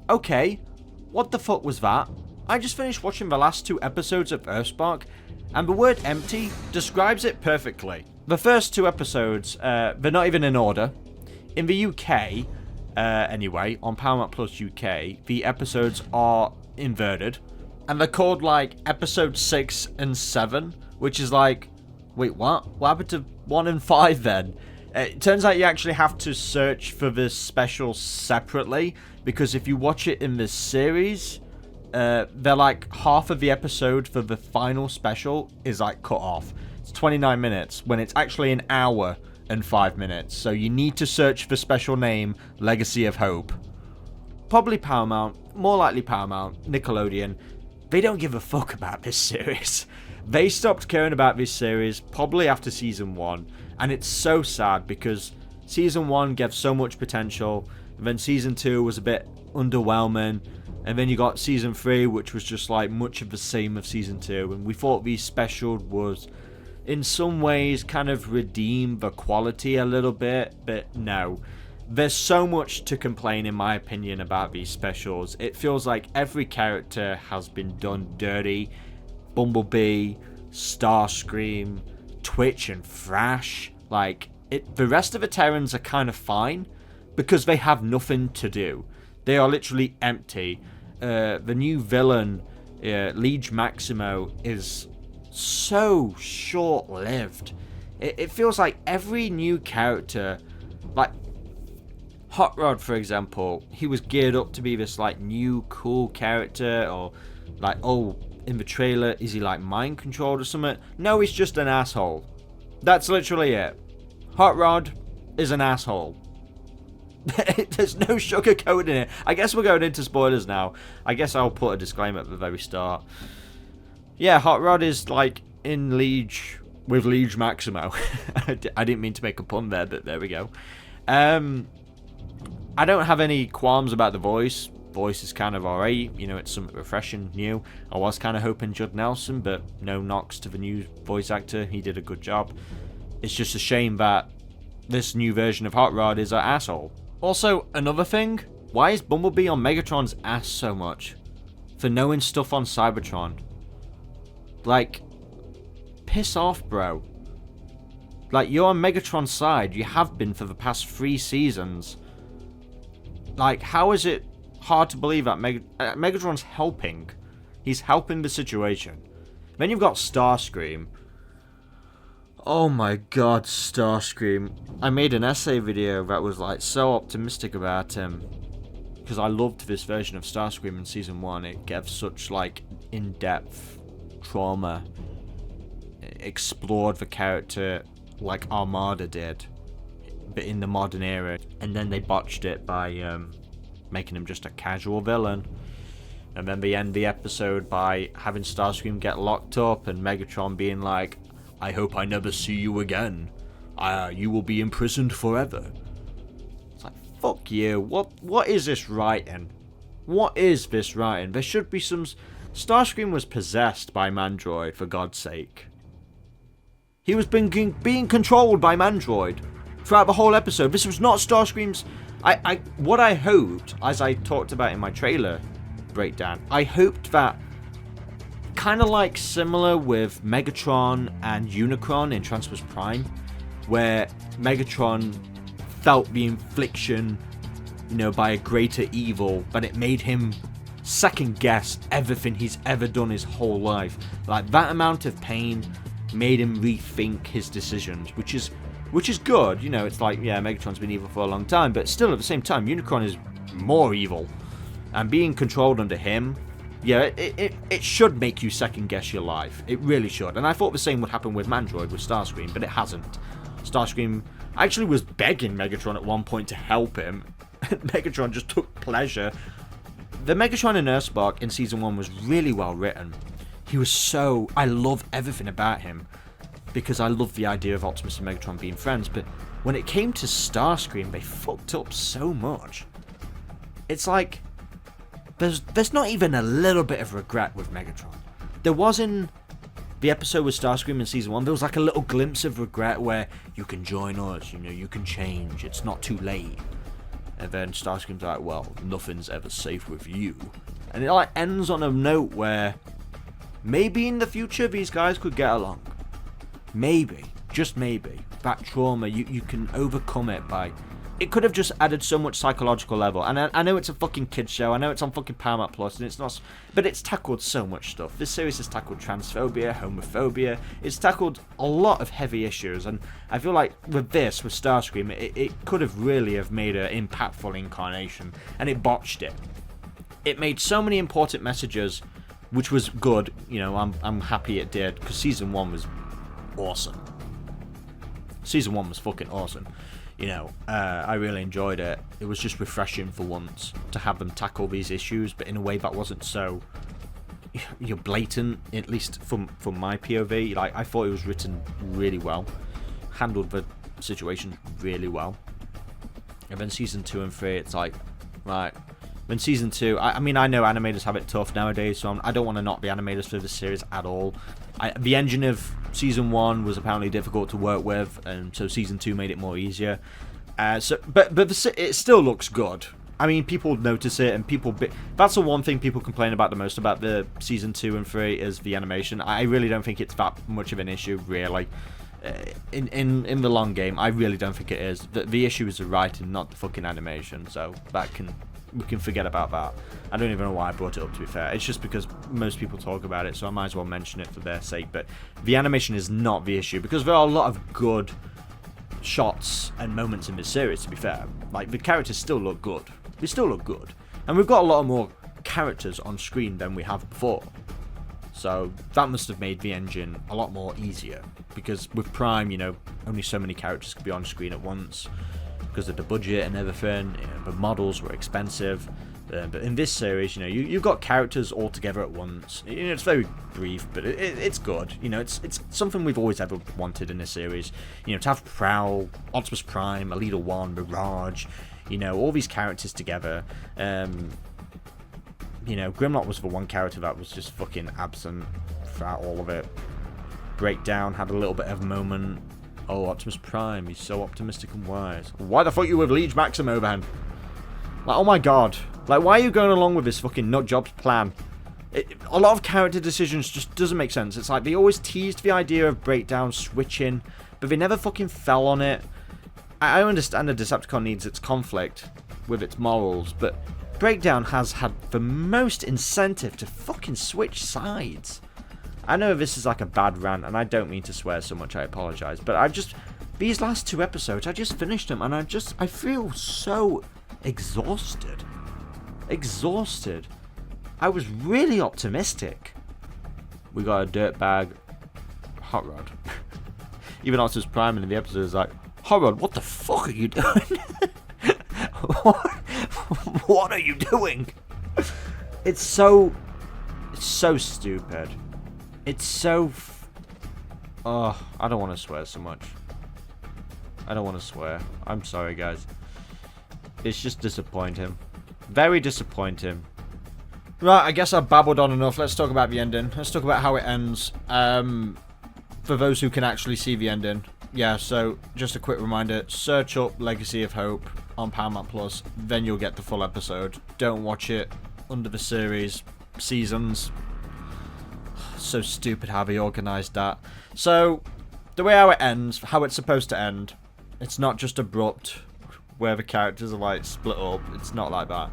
Okay. What the fuck was that? I just finished watching the last 2 episodes of EarthSpark, and the word empty describes it perfectly. The first 2 episodes, they're not even in order. In the UK, anyway, on Paramount Plus UK, the episodes are inverted. And they're called, like, episode 6 and 7, which is like, wait, what? What happened to 1 and 5 then? It turns out you actually have to search for this special separately, because if you watch it in this series, they're like half of the episode for the final special is like cut off. It's 29 minutes when it's actually an hour and 5 minutes. So you need to search for special name Legacy of Hope. Probably Paramount, more likely Paramount, Nickelodeon. They don't give a fuck about this series. They stopped caring about this series probably after season 1. And it's so sad because season 1 gave so much potential. And then season 2 was a bit underwhelming. And then you got season 3, which was just like much of the same of season 2. And we thought these specials was in some ways kind of redeem the quality a little bit. But no. There's so much to complain, in my opinion, about these specials. It feels like every character has been done dirty. Bumblebee, Starscream, Twitch and Thrash. Like, the rest of the Terrans are kind of fine because they have nothing to do. They are literally empty. The new villain, Liege Maximo, is so short-lived. It feels like every new character, like Hot Rod, for example, he was geared up to be this like new cool character, or like, oh, in the trailer, is he like mind controlled or something? No, he's just an asshole. That's literally it. Hot Rod is an asshole. There's no sugarcoating it. I guess we're going into spoilers now. I guess I'll put a disclaimer at the very start. Yeah, Hot Rod is like in Liege with Liege Maximo. I didn't mean to make a pun there, but there we go. I don't have any qualms about the voice. Voice is kind of alright, you know, it's something refreshing, new. I was kind of hoping Judd Nelson, but no knocks to the new voice actor. He did a good job. It's just a shame that this new version of Hot Rod is an asshole. Also, another thing, why is Bumblebee on Megatron's ass so much? For knowing stuff on Cybertron. Like, piss off, bro. Like, you're on Megatron's side. You have been for the past 3 seasons. Like, how is it hard to believe that Megatron's helping? He's helping the situation. Then you've got Starscream. Oh my god, Starscream. I made an essay video that was like so optimistic about him. Because I loved this version of Starscream in season 1. It gave such like in-depth trauma. It explored the character like Armada did, but in the modern era. And then they botched it by making him just a casual villain. And then they end the episode by having Starscream get locked up and Megatron being like, I hope I never see you again. You will be imprisoned forever. It's like, fuck you. What is this writing? What is this writing? There should be some... Starscream was possessed by Mandroid, for God's sake. He was being controlled by Mandroid throughout the whole episode. This was not Starscream's... What I hoped, as I talked about in my trailer breakdown, I hoped that, kind of like similar with Megatron and Unicron in Transformers Prime, where Megatron felt the infliction, you know, by a greater evil, but it made him second guess everything he's ever done his whole life. Like, that amount of pain made him rethink his decisions, which is good. You know, it's like, yeah, Megatron's been evil for a long time, but still at the same time, Unicron is more evil. And being controlled under him, yeah, it should make you second guess your life. It really should. And I thought the same would happen with Mandroid, with Starscream, but it hasn't. Starscream actually was begging Megatron at one point to help him. Megatron just took pleasure. The Megatron in EarthSpark in season 1 was really well written. He was so... I love everything about him, because I love the idea of Optimus and Megatron being friends, but when it came to Starscream, they fucked up so much. It's like... There's not even a little bit of regret with Megatron. There was in the episode with Starscream in season 1, there was like a little glimpse of regret where you can join us, you know, you can change, it's not too late. And then Starscream's like, well, nothing's ever safe with you. And it like ends on a note where maybe in the future these guys could get along. Maybe, just maybe. That trauma, you can overcome it by... It could have just added so much psychological level. And I know it's a fucking kids show. I know it's on fucking Paramount Plus, and it's not... But it's tackled so much stuff. This series has tackled transphobia, homophobia. It's tackled a lot of heavy issues. And I feel like with this, with Starscream, it could have really have made an impactful incarnation. And it botched it. It made so many important messages, which was good. You know, I'm happy it did, because Season 1 was awesome. Season 1 was fucking awesome. You know, I really enjoyed it. It was just refreshing for once to have them tackle these issues, but in a way that wasn't so blatant, at least from my POV. Like, I thought it was written really well, handled the situation really well. And then Season 2 and 3, it's like, right. When Season 2, I mean, I know animators have it tough nowadays, so I don't want to knock the animators for this series at all. The engine of Season 1 was apparently difficult to work with, and so Season 2 made it more easier. But it still looks good. I mean, people notice it, and that's the one thing people complain about the most about the Season 2 and 3 is the animation. I really don't think it's that much of an issue, really. In the long game, I really don't think it is. The issue is the writing, not the fucking animation, so we can forget about that. I don't even know why I brought it up, to be fair. It's just because most people talk about it, so I might as well mention it for their sake. But the animation is not the issue, because there are a lot of good shots and moments in this series, to be fair. Like, the characters still look good. They still look good. And we've got a lot more characters on screen than we have before. So that must have made the engine a lot more easier. Because with Prime, you know, only so many characters could be on screen at once. Because of the budget and everything, you know, the models were expensive. But in this series, you know, you've got characters all together at once. You know, it's very brief, but it's good. You know, it's something we've always ever wanted in this series. You know, to have Prowl, Optimus Prime, Alita 1, Mirage, you know, all these characters together. You know, Grimlock was the one character that was just fucking absent throughout all of it. Breakdown had a little bit of a moment. Oh, Optimus Prime, he's so optimistic and wise. Why the fuck are you with Liege Maximo, then? Like, oh my god. Like, why are you going along with this fucking nutjob's plan? A lot of character decisions just doesn't make sense. It's like, they always teased the idea of Breakdown switching, but they never fucking fell on it. I understand the Decepticon needs its conflict with its morals, but Breakdown has had the most incentive to fucking switch sides. I know this is like a bad rant, and I don't mean to swear so much, I apologise, but these last 2 episodes, I just finished them, and I feel so exhausted. Exhausted. I was really optimistic. We got a dirtbag Hot Rod. Even Optimus Prime in the episode is like, Hot Rod, what the fuck are you doing? What are you doing? It's so stupid. It's so... Oh, I don't want to swear so much. I don't want to swear. I'm sorry, guys. It's just disappointing. Very disappointing. Right, I guess I've babbled on enough. Let's talk about the ending. Let's talk about how it ends. For those who can actually see the ending. Yeah, so just a quick reminder. Search up Legacy of Hope on Paramount Plus. Then you'll get the full episode. Don't watch it under the series seasons. So stupid how they organised that. So, the way how it ends, how it's supposed to end, it's not just abrupt, where the characters are like split up. It's not like that.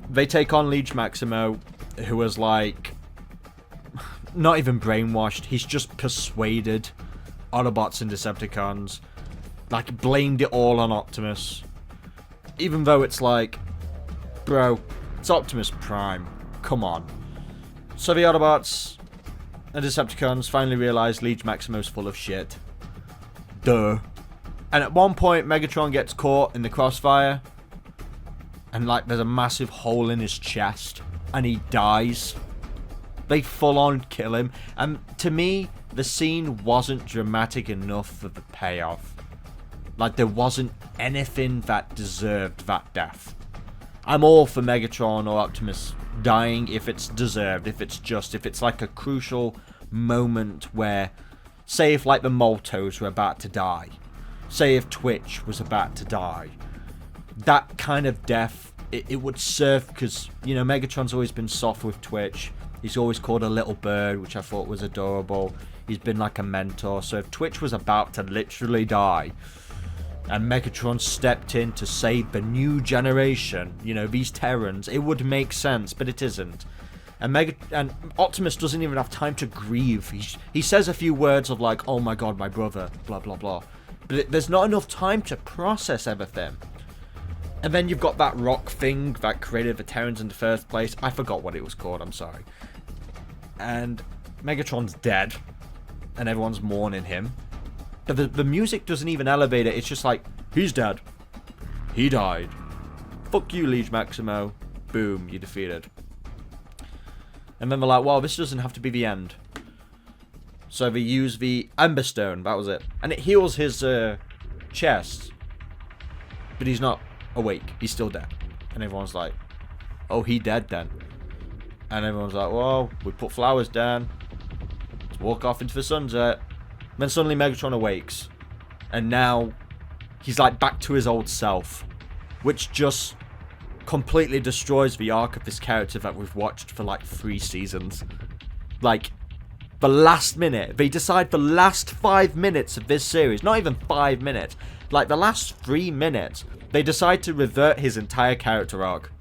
They take on Liege Maximo, who was like, not even brainwashed, he's just persuaded Autobots and Decepticons, like blamed it all on Optimus. Even though it's like, bro, it's Optimus Prime, come on. So the Autobots and Decepticons finally realise Liege Maximo's full of shit. Duh. And at one point, Megatron gets caught in the crossfire. And, like, there's a massive hole in his chest. And he dies. They full-on kill him. And to me, the scene wasn't dramatic enough for the payoff. Like, there wasn't anything that deserved that death. I'm all for Megatron or Optimus dying if it's deserved, if it's just, if it's like a crucial moment where, say if like the Moltos were about to die, say if Twitch was about to die, that kind of death, it would serve, because, you know, Megatron's always been soft with Twitch. He's always called a little bird, which I thought was adorable. He's been like a mentor. So if Twitch was about to literally die, and Megatron stepped in to save the new generation, you know, these Terrans, it would make sense, but it isn't. And Optimus doesn't even have time to grieve. He says a few words of like, oh my god, my brother, blah, blah, blah. But there's not enough time to process everything. And then you've got that rock thing that created the Terrans in the first place. I forgot what it was called, I'm sorry. And Megatron's dead. And everyone's mourning him. The music doesn't even elevate it. It's just like, he's dead. He died. Fuck you, Liege Maximo. Boom, you're defeated. And then they're like, well, this doesn't have to be the end. So they use the Ember Stone. That was it. And it heals his chest. But he's not awake. He's still dead. And everyone's like, oh, he dead then. And everyone's like, well, we put flowers down. Let's walk off into the sunset. Then suddenly Megatron awakes. And now he's like back to his old self. Which just completely destroys the arc of this character that we've watched for like 3 seasons. Like, the last minute. They decide the last 5 minutes of this series. Not even 5 minutes. Like, the last 3 minutes. They decide to revert his entire character arc.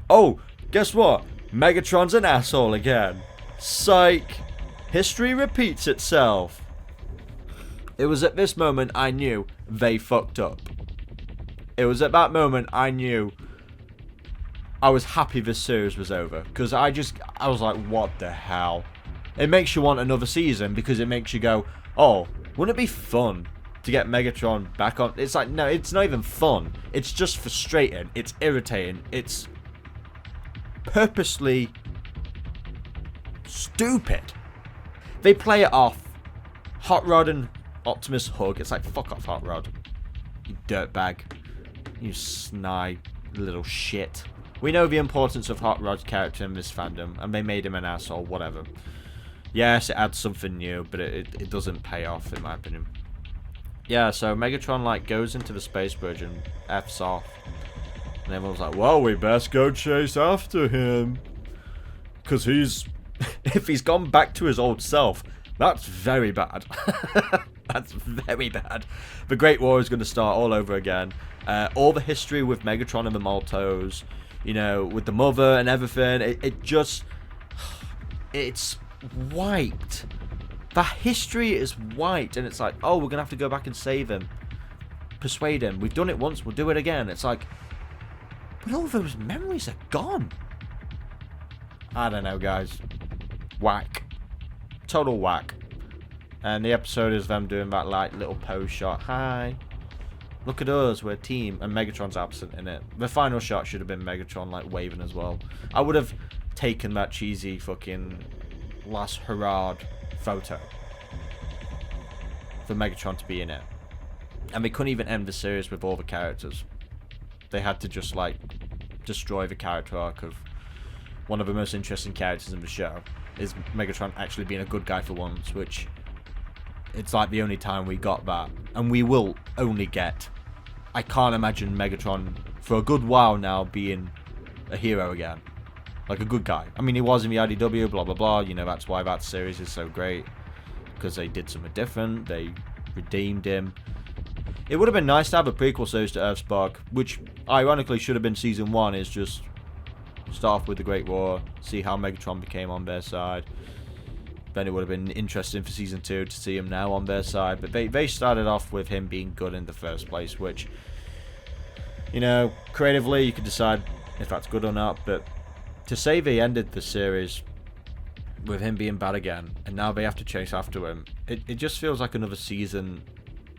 Oh, guess what? Megatron's an asshole again. Psych. History repeats itself. It was at this moment I knew they fucked up. It was at that moment I knew I was happy this series was over. Because I was like, what the hell? It makes you want another season because it makes you go, oh, wouldn't it be fun to get Megatron back on? It's like, no, it's not even fun. It's just frustrating. It's irritating. It's purposely stupid. They play it off. Hot Rod and Optimus hug. It's like, fuck off, Hot Rod. You dirtbag. You snide little shit. We know the importance of Hot Rod's character in this fandom, and they made him an asshole, whatever. Yes, it adds something new, but it doesn't pay off, in my opinion. Yeah, so Megatron, like, goes into the space bridge and F's off. And everyone's like, well, we best go chase after him. Because he's... if he's gone back to his old self, that's very bad. That's very bad. The Great War is going to start all over again. All the history with Megatron and the Maltos, you know, with the mother and everything, it just... it's wiped. The history is wiped, and it's like, oh, we're going to have to go back and save him. Persuade him. We've done it once, we'll do it again. It's like, but all those memories are gone. I don't know, guys. Whack. Total whack. And the episode is them doing that, like, little pose shot. Hi. Look at us, we're a team. And Megatron's absent in it. The final shot should have been Megatron, like, waving as well. I would have taken that cheesy fucking last hurrah photo for Megatron to be in it. And they couldn't even end the series with all the characters. They had to just, like, destroy the character arc of one of the most interesting characters in the show. Is Megatron actually being a good guy for once, which... it's like the only time we got that. And we will only get... I can't imagine Megatron for a good while now being a hero again. Like a good guy. I mean, he was in the IDW, blah, blah, blah. You know, that's why that series is so great. Because they did something different. They redeemed him. It would have been nice to have a prequel series to EarthSpark, which ironically should have been Season 1, is just start off with the Great War, see how Megatron became on their side. Then it would have been interesting for Season 2 to see him now on their side. But they started off with him being good in the first place, which, you know, creatively you could decide if that's good or not. But to say they ended the series with him being bad again, and now they have to chase after him, it just feels like another season.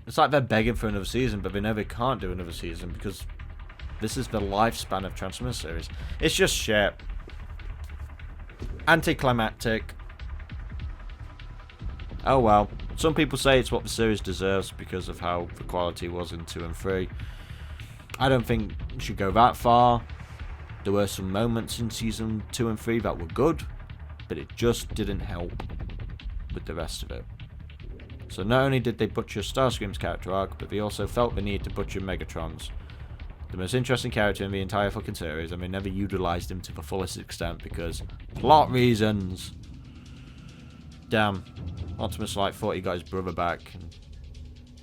It's like they're begging for another season, but they know they can't do another season because this is the lifespan of Transformers series. It's just shit. Anticlimactic. Oh well. Some people say it's what the series deserves because of how the quality was in 2 and 3. I don't think we should go that far. There were some moments in Season 2 and 3 that were good, but it just didn't help with the rest of it. So not only did they butcher Starscream's character arc, but they also felt the need to butcher Megatron's. The most interesting character in the entire fucking series, and they never utilised him to the fullest extent because plot reasons. Damn. Optimus like thought he got his brother back, and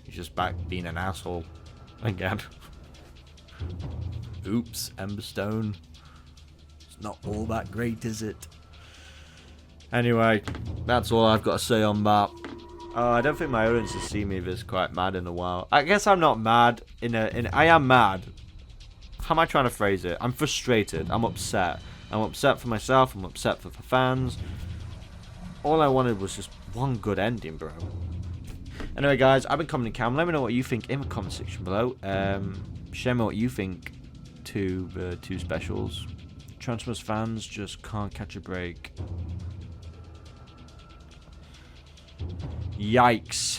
he's just back being an asshole again. Oops, Emberstone. It's not all that great, is it? Anyway, that's all I've got to say on that. I don't think my audience has seen me this quite mad in a while. I guess I'm not mad. I am mad. How am I trying to phrase it? I'm frustrated. I'm upset. I'm upset for myself. I'm upset for the fans. All I wanted was just one good ending, bro. Anyway, guys, I've been commenting Cam. Let me know what you think in the comment section below. Share me what you think to the two specials. Transformers fans just can't catch a break. Yikes.